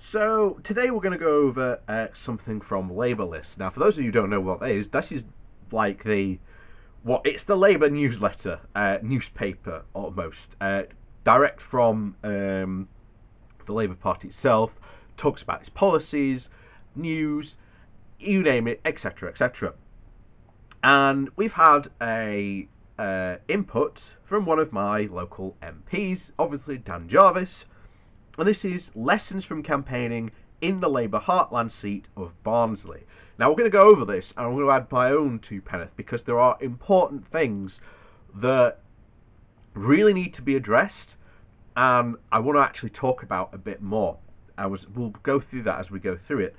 So today we're going to go over something from Labour List. Now, for those of you who don't know what that is, this is like it's the Labour newsletter, newspaper almost, direct from the Labour Party itself. Talks about its policies, news, you name it, etc., etc. And we've had a input from one of my local MPs, obviously Dan Jarvis. And this is Lessons from Campaigning in the Labour Heartland seat of Barnsley. Now, we're going to go over this, and I'm going to add my own two penneth, because there are important things that really need to be addressed, and I want to actually talk about a bit more. We'll go through that as we go through it.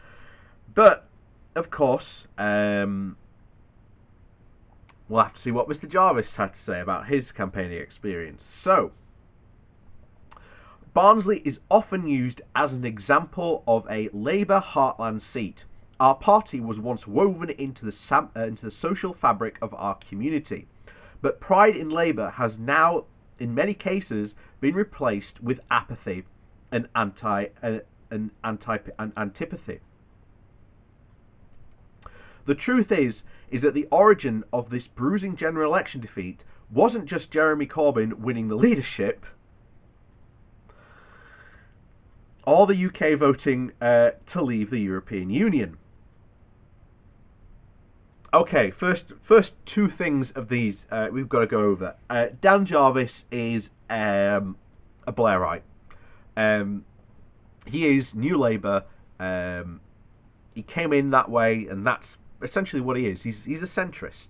But, of course, we'll have to see what Mr. Jarvis had to say about his campaigning experience. So, Barnsley is often used as an example of a Labour heartland seat. Our party was once woven into the social fabric of our community, but pride in Labour has now, in many cases, been replaced with apathy and antipathy. The truth is that the origin of this bruising general election defeat wasn't just Jeremy Corbyn winning the leadership, or the UK voting to leave the European Union. Okay, first two things of these we've got to go over. Dan Jarvis is a Blairite. He is New Labour. He came in that way, and that's essentially what he is. He's a centrist.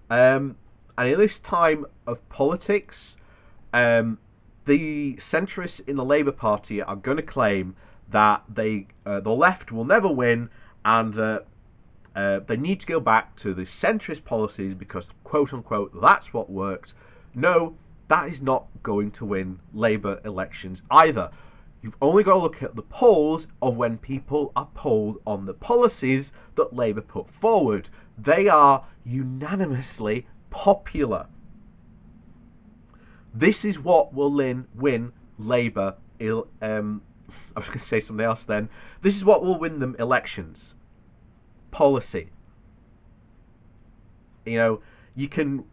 And in this time of politics, the centrists in the Labour Party are going to claim that the left will never win, and that they need to go back to the centrist policies because, quote unquote, that's what worked. No, that is not going to win Labour elections either. You've only got to look at the polls of when people are polled on the policies that Labour put forward. They are unanimously popular. This is what will win Labour. I was going to say something else then. This is what will win them elections. Policy. You know, you can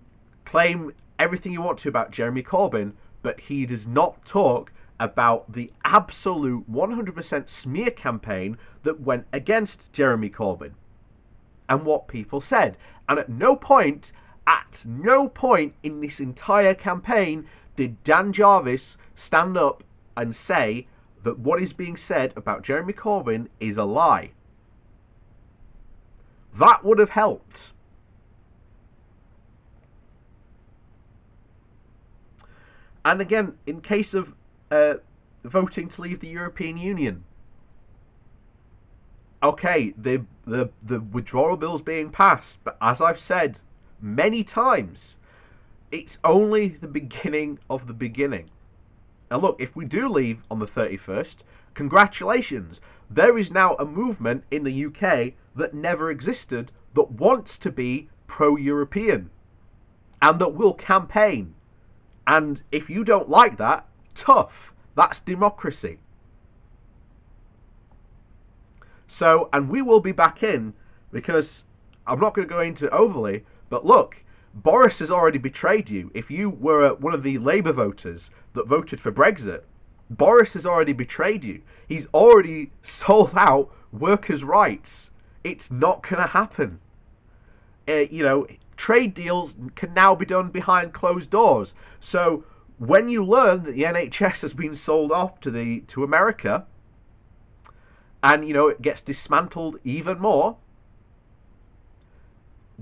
claim everything you want to about Jeremy Corbyn, but he does not talk about the absolute 100% smear campaign that went against Jeremy Corbyn and what people said. And at no point in this entire campaign did Dan Jarvis stand up and say that what is being said about Jeremy Corbyn is a lie. That would have helped. And again, in case of voting to leave the European Union, okay, the withdrawal bill's being passed, but as I've said many times, it's only the beginning of the beginning. And look, if we do leave on the 31st, congratulations. There is now a movement in the UK that never existed that wants to be pro-European and that will campaign. And if you don't like that, tough. That's democracy. So, and we will be back in, because I'm not going to go into overly, but look, Boris has already betrayed you. If you were one of the Labour voters that voted for Brexit, Boris has already betrayed you. He's already sold out workers' rights. It's not going to happen. Trade deals can now be done behind closed doors. So when you learn that the NHS has been sold off to America, and it gets dismantled even more,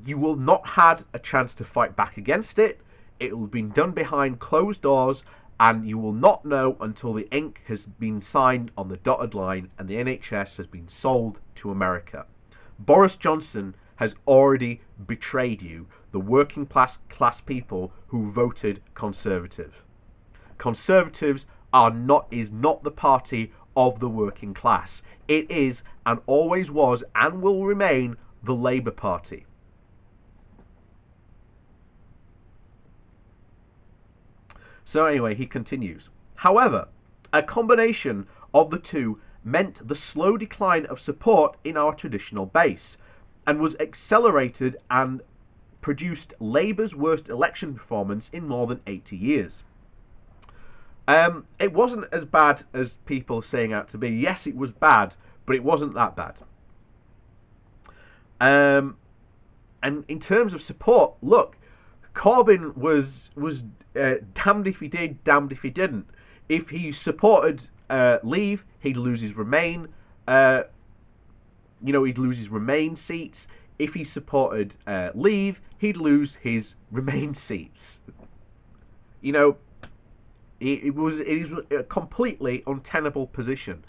you will not had a chance to fight back against it. It will have been done behind closed doors, and you will not know until the ink has been signed on the dotted line and the NHS has been sold to America. Boris Johnson has already betrayed you, the working class people who voted Conservative. Conservatives is not the party of the working class. It is, and always was, and will remain, the Labour Party. So anyway, he continues. However, a combination of the two meant the slow decline of support in our traditional base, and was accelerated and produced Labour's worst election performance in more than 80 years. It wasn't as bad as people are saying out to be. Yes, it was bad, but it wasn't that bad. And in terms of support, look, Corbyn was damned if he did, damned if he didn't. If he supported Leave, he'd lose his Remain. He'd lose his Remain seats. If he supported Leave, he'd lose his Remain seats. It is a completely untenable position.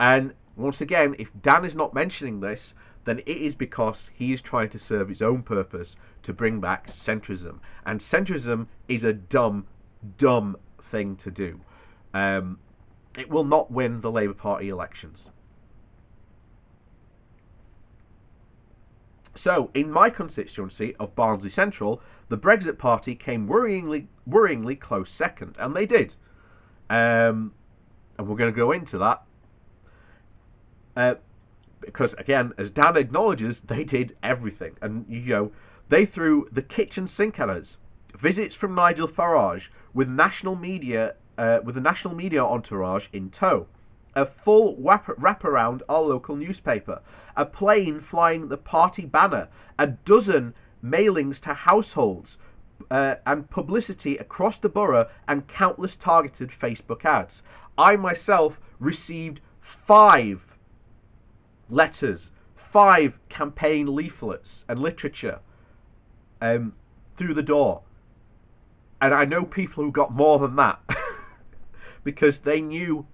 And once again, if Dan is not mentioning this, then it is because he is trying to serve his own purpose to bring back centrism. And centrism is a dumb, dumb thing to do. It will not win the Labour Party elections. So, in my constituency of Barnsley Central, the Brexit Party came worryingly close second, and they did. And we're going to go into that. Because, again, as Dan acknowledges, they did everything. And, they threw the kitchen sink at us. Visits from Nigel Farage with the national media entourage in tow. A full wraparound our local newspaper, a plane flying the party banner, a dozen mailings to households, and publicity across the borough, and countless targeted Facebook ads. I myself received 5 letters, 5 campaign leaflets and literature through the door. And I know people who got more than that because they knew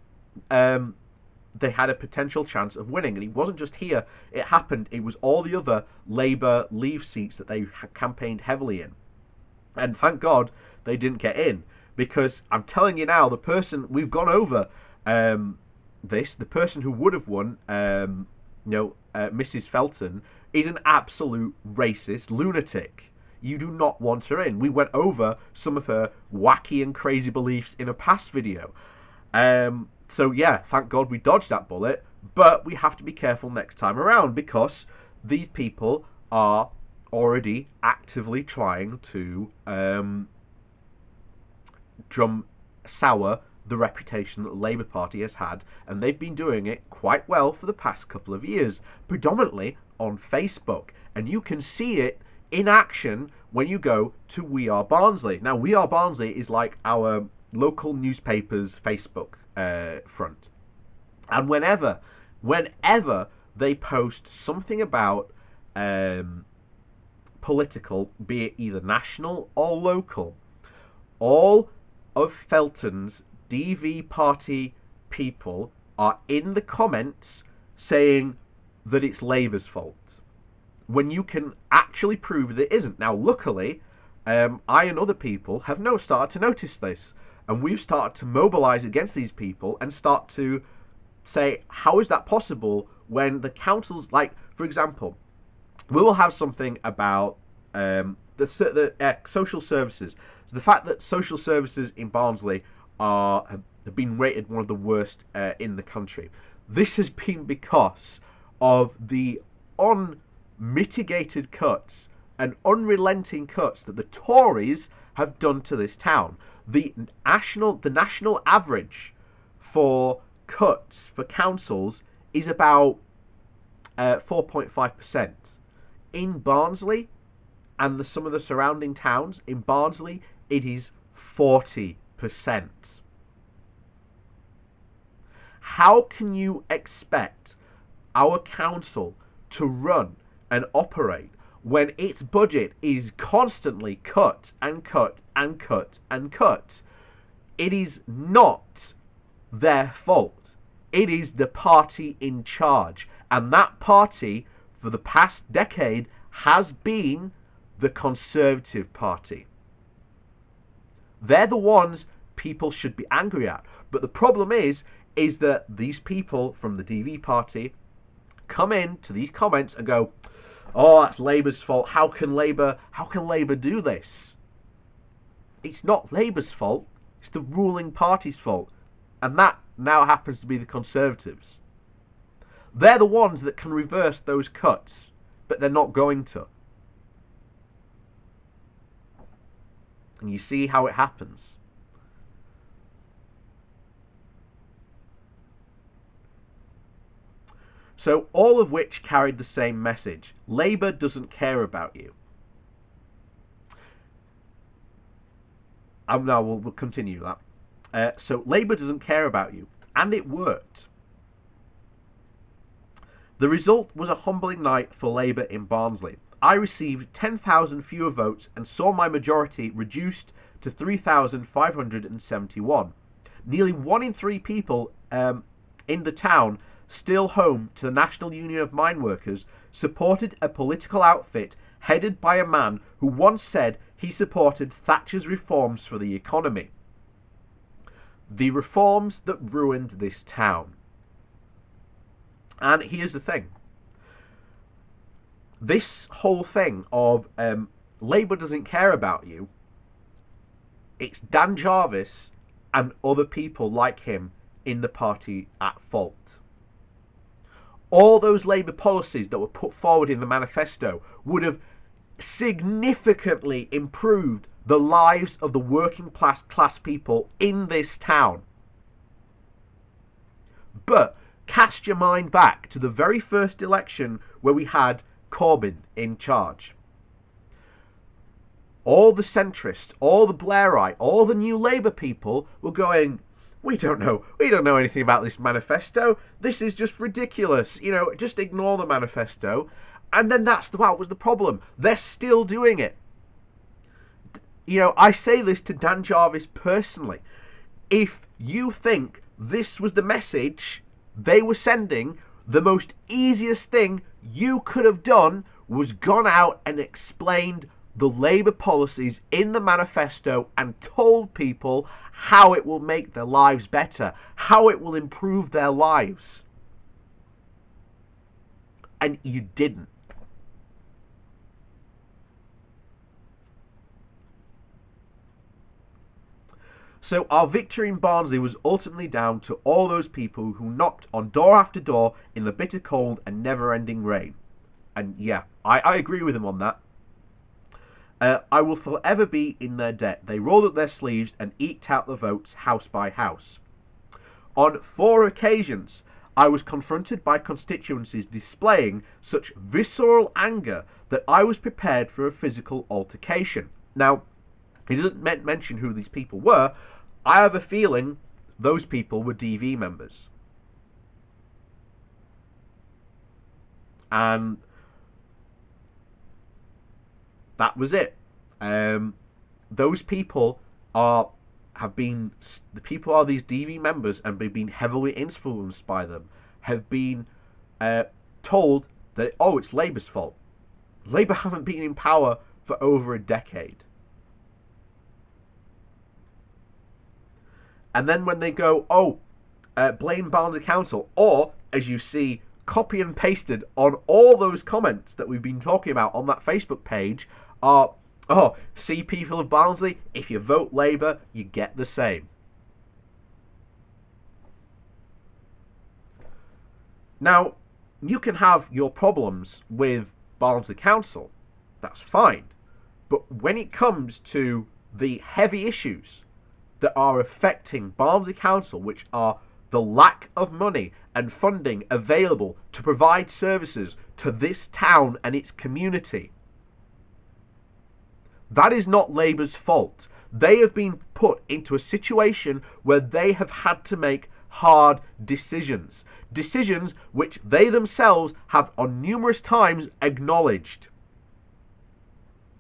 they had a potential chance of winning. And it wasn't just here, it happened. It was all the other Labour Leave seats that they campaigned heavily in. And thank God they didn't get in, because I'm telling you now, the person, we've gone over the person who would have won, Mrs. Felton, is an absolute racist lunatic. You do not want her in. We went over some of her wacky and crazy beliefs in a past video. So yeah, thank God we dodged that bullet, but we have to be careful next time around, because these people are already actively trying to drum sour the reputation that the Labour Party has had, and they've been doing it quite well for the past couple of years, predominantly on Facebook, and you can see it in action when you go to We Are Barnsley. Now, We Are Barnsley is like our local newspaper's Facebook front, and whenever they post something about political, be it either national or local, all of Felton's DV party people are in the comments saying that it's Labour's fault, when you can actually prove that it isn't. Now, luckily, I and other people have started to notice this, and we've started to mobilise against these people and start to say, how is that possible when the councils, like, for example, we will have something about the social services. So the fact that social services in Barnsley have been rated one of the worst in the country. This has been because of the unmitigated cuts and unrelenting cuts that the Tories have done to this town. The national average for cuts for councils is about 4.5%. In Barnsley and some of the surrounding towns, in Barnsley, it is 40%. How can you expect our council to run and operate when its budget is constantly cut and cut and cut and cut? It is not their fault. It is the party in charge. And that party, for the past decade, has been the Conservative Party. They're the ones people should be angry at. But the problem is that these people from the DV party come in to these comments and go, oh, that's Labour's fault. How can Labour do this? It's not Labour's fault. It's the ruling party's fault. And that now happens to be the Conservatives. They're the ones that can reverse those cuts, but they're not going to. And you see how it happens. So all of which carried the same message. Labour doesn't care about you. Now we'll continue that. So Labour doesn't care about you. And it worked. The result was a humbling night for Labour in Barnsley. I received 10,000 fewer votes and saw my majority reduced to 3,571. Nearly 1 in 3 people in the town, still home to the National Union of Mine Workers, supported a political outfit headed by a man who once said he supported Thatcher's reforms for the economy. The reforms that ruined this town. And here's the thing. This whole thing of Labour doesn't care about you, it's Dan Jarvis and other people like him in the party at fault. All those Labour policies that were put forward in the manifesto would have significantly improved the lives of the working class people in this town. But cast your mind back to the very first election where we had Corbyn in charge. All the centrists, all the Blairite, all the New Labour people were going, we don't know anything about this manifesto. This is just ridiculous. Just ignore the manifesto. And then that was the problem. They're still doing it. I say this to Dan Jarvis personally. If you think this was the message they were sending, the most easiest thing you could have done was gone out and explained the Labour policies in the manifesto and told people how it will make their lives better, how it will improve their lives. And you didn't. So our victory in Barnsley was ultimately down to all those people who knocked on door after door in the bitter cold and never-ending rain. And yeah, I agree with him on that. I will forever be in their debt. They rolled up their sleeves and eked out the votes house by house. On 4 occasions, I was confronted by constituencies displaying such visceral anger that I was prepared for a physical altercation. Now, he doesn't mention who these people were. I have a feeling those people were DV members. And that was it. Those people are these DV members, and they've been heavily influenced by them, have been told that, it's Labour's fault. Labour haven't been in power for over a decade. And then when they go, blame Barnsley Council, or, as you see, copy and pasted on all those comments that we've been talking about on that Facebook page are, see, people of Barnsley, if you vote Labour, you get the same. Now, you can have your problems with Barnsley Council, that's fine, but when it comes to the heavy issues that are affecting Barnsley Council, which are the lack of money and funding available to provide services to this town and its community, that is not Labour's fault. They have been put into a situation where they have had to make hard decisions. Decisions which they themselves have on numerous times acknowledged.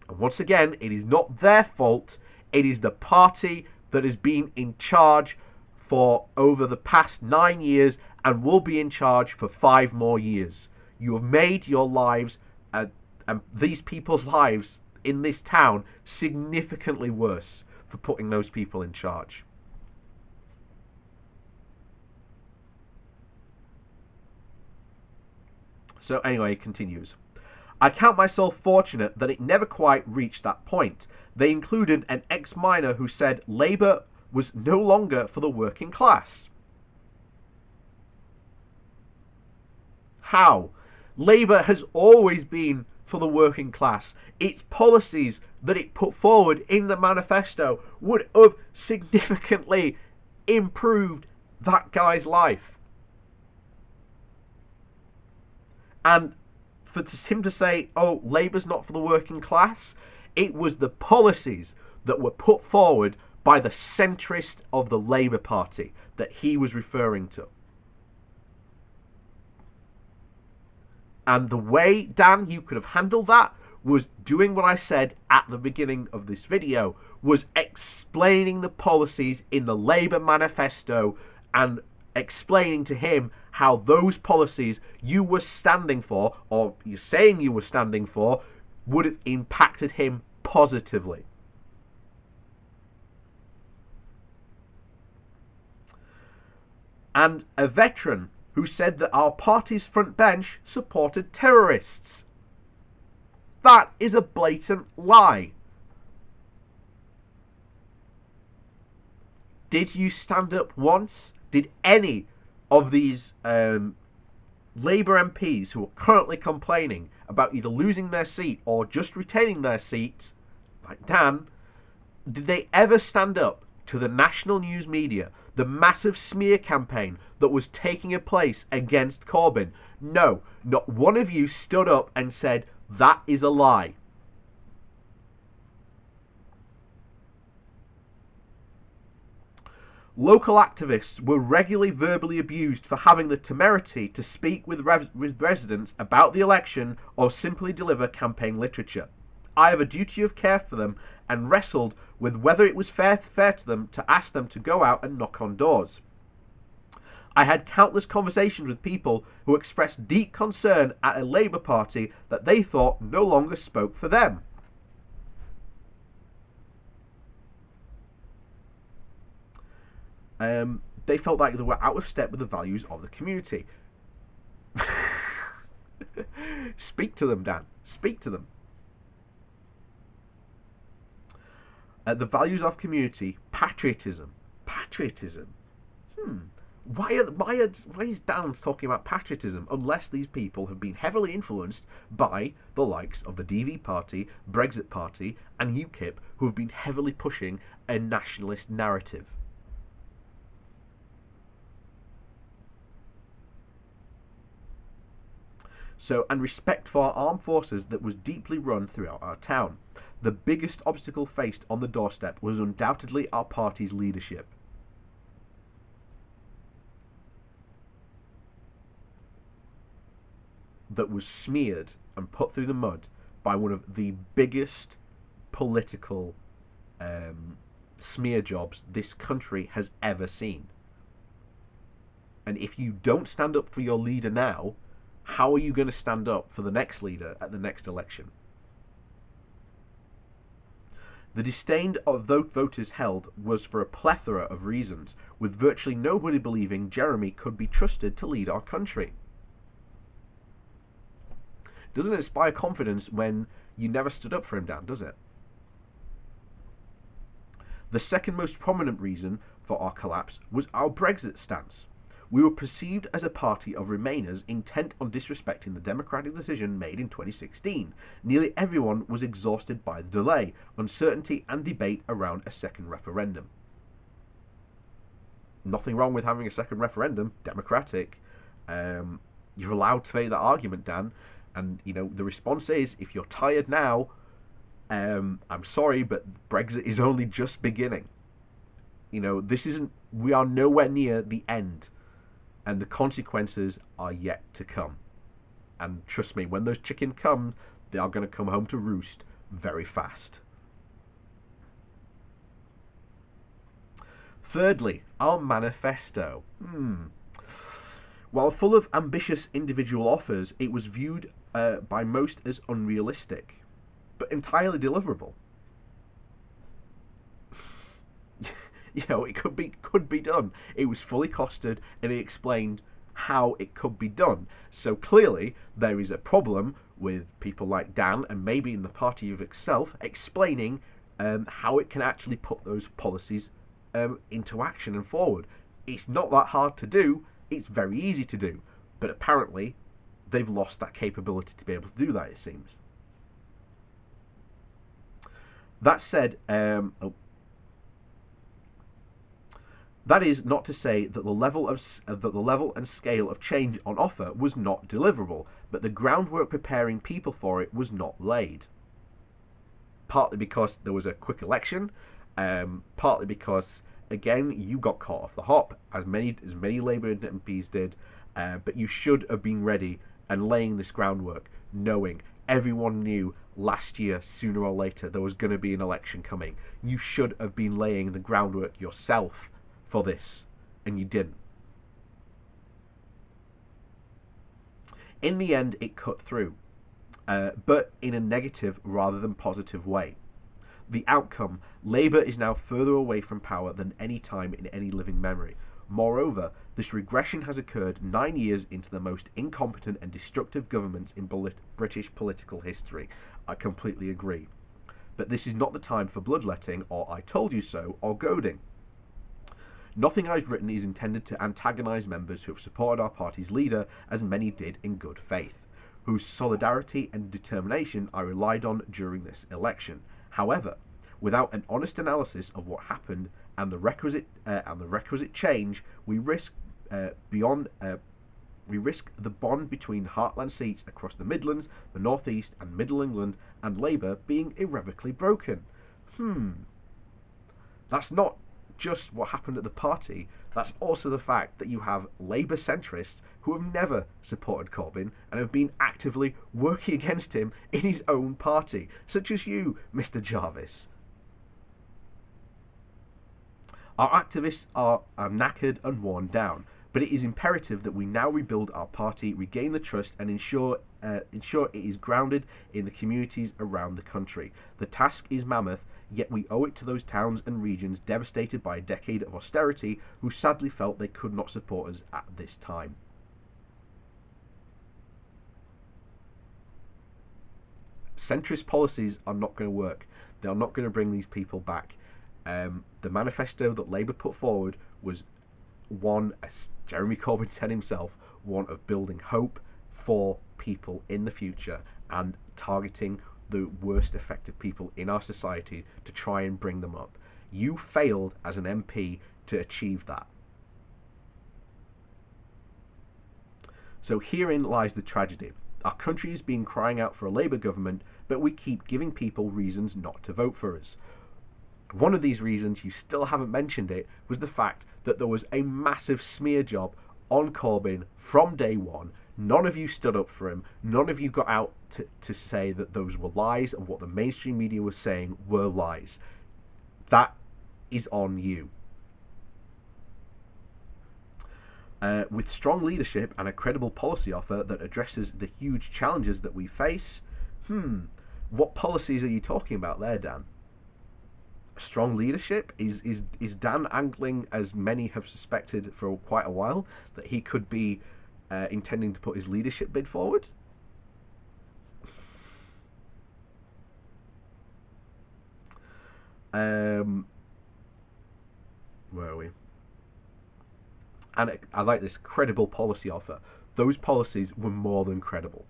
And once again, it is not their fault. It is the party that has been in charge for over the past 9 years and will be in charge for 5 more years. You have made your lives and these people's lives in this town significantly worse for putting those people in charge. So anyway, it continues. I count myself fortunate that it never quite reached that point. They included an ex-miner who said Labour was no longer for the working class. How? Labour has always been for the working class. Its policies that it put forward in the manifesto would have significantly improved that guy's life. And for him to say, oh, Labour's not for the working class, it was the policies that were put forward by the centrist of the Labour Party that he was referring to. And the way, Dan, you could have handled that was doing what I said at the beginning of this video, was explaining the policies in the Labour manifesto and explaining to him how those policies you were standing for, or you're saying you were standing for, would have impacted him positively. And a veteran who said that our party's front bench supported terrorists. That is a blatant lie. Did you stand up once? Did any of these Labour MPs who are currently complaining about either losing their seat or just retaining their seat, like Dan, did they ever stand up to the national news media, the massive smear campaign that was taking place against Corbyn? No, not one of you stood up and said, that is a lie. Local activists were regularly verbally abused for having the temerity to speak with residents about the election or simply deliver campaign literature. I have a duty of care for them and wrestled with whether it was fair to them to ask them to go out and knock on doors. I had countless conversations with people who expressed deep concern at a Labour Party that they thought no longer spoke for them. They felt like they were out of step with the values of the community. Speak to them, Dan. Speak to them. The values of community, patriotism. Why is Dan talking about patriotism unless these people have been heavily influenced by the likes of the DV Party, Brexit Party, and UKIP, who have been heavily pushing a nationalist narrative? So, and respect for our armed forces that was deeply run throughout our town. The biggest obstacle faced on the doorstep was undoubtedly our party's leadership. That was smeared and put through the mud by one of the biggest political smear jobs this country has ever seen. And if you don't stand up for your leader now, how are you going to stand up for the next leader at the next election? The disdain of voters held was for a plethora of reasons, with virtually nobody believing Jeremy could be trusted to lead our country. Doesn't inspire confidence when you never stood up for him, Dan, does it? The second most prominent reason for our collapse was our Brexit stance. We were perceived as a party of Remainers intent on disrespecting the democratic decision made in 2016. Nearly everyone was exhausted by the delay, uncertainty and debate around a second referendum. Nothing wrong with having a second referendum, democratic. You're allowed to make that argument, Dan. And, you know, the response is, if you're tired now, I'm sorry, but Brexit is only just beginning. You know, we are nowhere near the end. And the consequences are yet to come. And trust me, when those chickens come, they are going to come home to roost very fast. Thirdly, our manifesto. While full of ambitious individual offers, it was viewed by most as unrealistic, but entirely deliverable. You know, it could be done. It was fully costed, and he explained how it could be done. So clearly, there is a problem with people like Dan, and maybe in the party of itself, explaining how it can actually put those policies into action and forward. It's not that hard to do. It's very easy to do. But apparently, they've lost that capability to be able to do that, it seems. That said, that is not to say that the level and scale of change on offer was not deliverable, but the groundwork preparing people for it was not laid. Partly because there was a quick election, partly because again you got caught off the hop, as many Labour MPs did, but you should have been ready and laying this groundwork, knowing everyone knew last year, sooner or later, there was going to be an election coming. You should have been laying the groundwork yourself for this, and you didn't. In the end, it cut through, but in a negative rather than positive way. The outcome, Labour is now further away from power than any time in any living memory. Moreover, this regression has occurred 9 years into the most incompetent and destructive governments in British political history. I completely agree. But this is not the time for bloodletting or I told you so or goading. Nothing I've written is intended to antagonise members who have supported our party's leader, as many did in good faith, whose solidarity and determination I relied on during this election. However, without an honest analysis of what happened and the requisite change, we risk the bond between heartland seats across the Midlands, the North East, and Middle England, and Labour being irrevocably broken. That's not just what happened at the party, that's also the fact that you have Labour centrists who have never supported Corbyn and have been actively working against him in his own party, such as you, Mr. Jarvis. Our activists are knackered and worn down, but it is imperative that we now rebuild our party, regain the trust, and ensure it is grounded in the communities around the country. The task is mammoth, yet we owe it to those towns and regions devastated by a decade of austerity who sadly felt they could not support us at this time. Centrist policies are not going to work. They are not going to bring these people back. The manifesto that Labour put forward was one, as Jeremy Corbyn said himself, one of building hope for people in the future and targeting the worst affected people in our society to try and bring them up. You failed as an MP to achieve that. So herein lies the tragedy. Our country has been crying out for a Labour government, but we keep giving people reasons not to vote for us. One of these reasons, you still haven't mentioned it, was the fact that there was a massive smear job on Corbyn from day one. None of you stood up for him. None of you got out to say that those were lies and what the mainstream media was saying were lies. That is on you. With strong leadership and a credible policy offer that addresses the huge challenges that we face, what policies are you talking about there, Dan? Strong leadership? Is Dan angling, as many have suspected for quite a while, that he could be intending to put his leadership bid forward? Where are we? And I like this credible policy offer. Those policies were more than credible.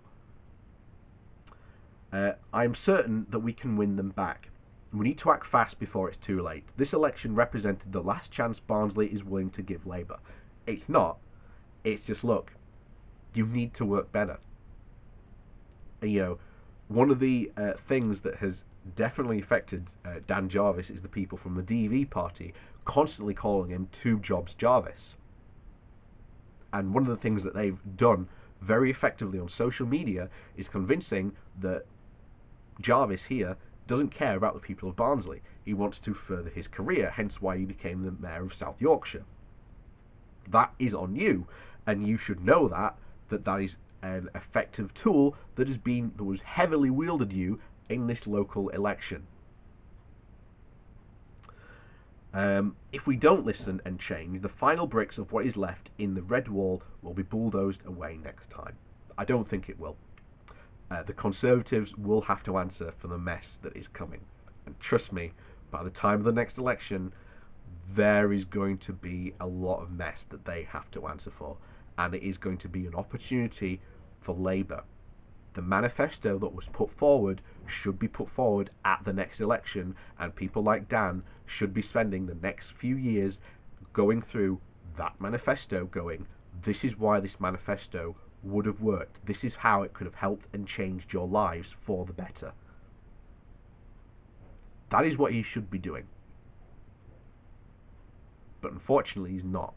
I'm certain that we can win them back. We need to act fast before it's too late. This election represented the last chance Barnsley is willing to give Labour. It's not. It's just, look, you need to work better. And, you know, one of the things that has definitely affected Dan Jarvis is the people from the DV party constantly calling him Two Jobs Jarvis. And one of the things that they've done very effectively on social media is convincing that Jarvis here doesn't care about the people of Barnsley. He wants to further his career, hence why he became the mayor of South Yorkshire. That is on you, and you should know that is an effective tool that was heavily wielded you in this local election. If we don't listen and change, the final bricks of what is left in the red wall will be bulldozed away next time. I don't think it will. The Conservatives will have to answer for the mess that is coming. And trust me, by the time of the next election, there is going to be a lot of mess that they have to answer for. And it is going to be an opportunity for Labour. The manifesto that was put forward should be put forward at the next election, and people like Dan should be spending the next few years going through that manifesto, going, this is why this manifesto would have worked. This is how it could have helped and changed your lives for the better. That is what he should be doing. But unfortunately, he's not.